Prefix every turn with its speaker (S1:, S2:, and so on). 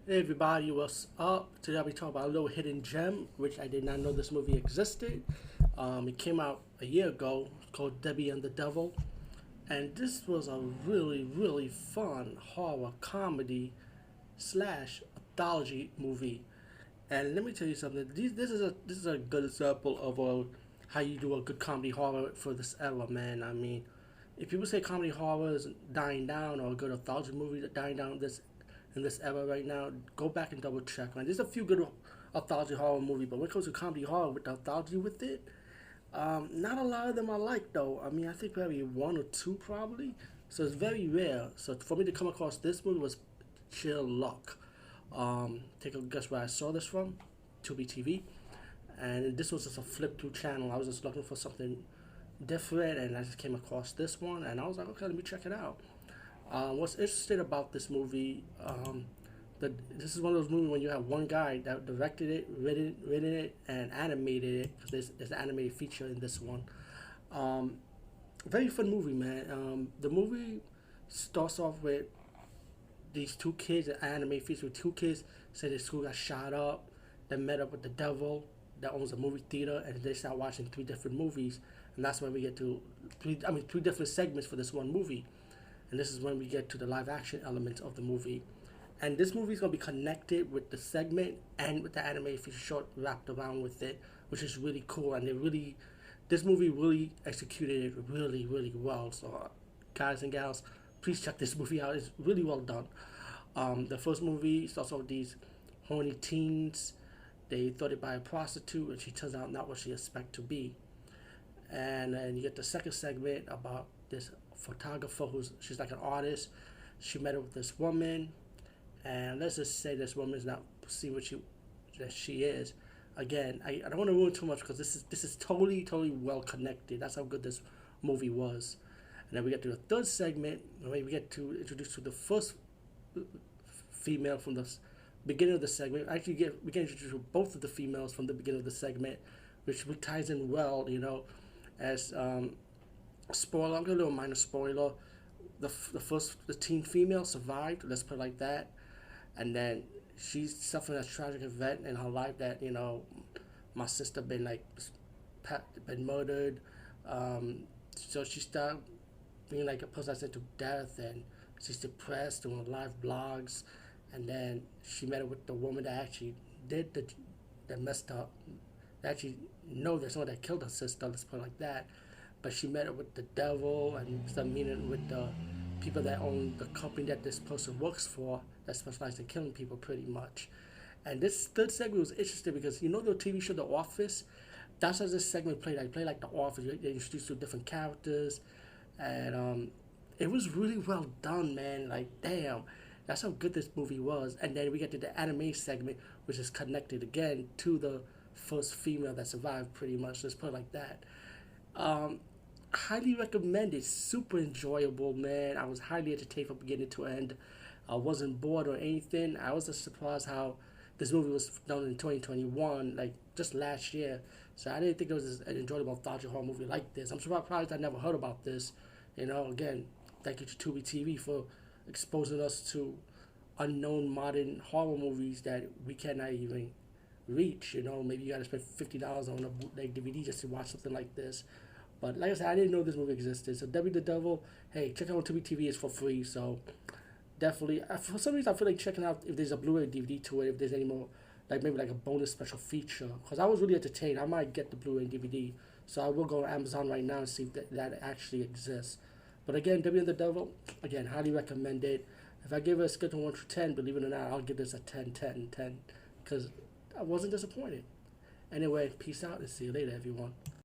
S1: Hey everybody, what's up? Today I'll be talking about a little hidden gem, which I did not know this movie existed. It came out a year ago, called Debbie and the Devil, and this was a really fun horror comedy slash anthology movie. And let me tell you something. This is a good example of how you do a good comedy horror for this era, man. I mean, if people say comedy horror is dying down or a good anthology movie that dying down in this era right now, go back and double check. Man, there's a few good anthology horror movie, but when it comes to comedy horror with the anthology with it, not a lot of them I like though. I mean, I think maybe one or two probably. So it's very rare. So for me to come across this movie was sheer luck. Take a guess where I saw this from, Tubi TV, and this was just a flip through channel. I was just looking for something different, and I just came across this one, and I was like, okay, let me check it out. What's interesting about this movie, this is one of those movies when you have one guy that directed it, written it, and animated it, because there's an animated feature in this one. Um, Very fun movie, man. The movie starts off with these two kids, an anime feature with two kids, say their school got shot up, they met up with the devil that owns a movie theater, and they start watching three different movies, and that's when we get to three different segments for this one movie, and this is when we get to the live action elements of the movie. And this movie is gonna be connected with the segment and with the animated feature short wrapped around with it, which is really cool. And this movie really executed it really well. So, guys and gals, please check this movie out. It's really well done. The first movie starts off with these horny teens. They thought it by a prostitute, and she turns out not what she expected to be. And then you get the second segment about this photographer she's like an artist. She met up with this woman, and let's just say this woman is not see what she is. Again, I don't want to ruin too much because this is totally well connected. That's how good this movie was. And then we get to the third segment, where we get to introduce to the first female from the beginning of the segment. Actually, we get introduced to both of the females from the beginning of the segment, which ties in well, as spoiler. I'm gonna do a minor spoiler. The teen female survived. Let's put it like that, and then she's suffering a tragic event in her life that my sister been murdered. So she started being like a person that to death, and she's depressed, doing live blogs, and then she met up with the woman that actually did that messed up. That actually know there's someone that killed her sister. Let's put it like that. But she met up with the devil and started meeting with the people that own the company that this person works for that specializes in killing people pretty much. And this third segment was interesting because the TV show The Office? That's how this segment played. I played like The Office. They introduced you to different characters, and it was really well done, man. Like, damn, that's how good this movie was. And then we get to the anime segment, which is connected again to the first female that survived, pretty much. Let's put it like that. Um, Highly recommended. Super enjoyable, man. I was highly entertained from beginning to end. I wasn't bored or anything. I was just surprised how this movie was done in 2021, like just last year. So I didn't think it was an enjoyable anthology horror movie like this. I'm surprised I never heard about this. Again, thank you to Tubi TV for exposing us to unknown modern horror movies that we cannot even reach. Maybe you gotta spend $50 on a bootleg DVD just to watch something like this. But like I said, I didn't know this movie existed. So Debbie the Devil, hey, check it out on Tubi TV. It's for free. So definitely, for some reason, I feel like checking out if there's a Blu-ray DVD to it. If there's any more, like maybe like a bonus special feature. Because I was really entertained. I might get the Blu-ray DVD. So I will go on Amazon right now and see if that actually exists. But again, Debbie and the Devil, again, highly recommended. If I give it a scale of 1 to 10, believe it or not, I'll give this a 10, 10, 10. Because I wasn't disappointed. Anyway, peace out and see you later, everyone.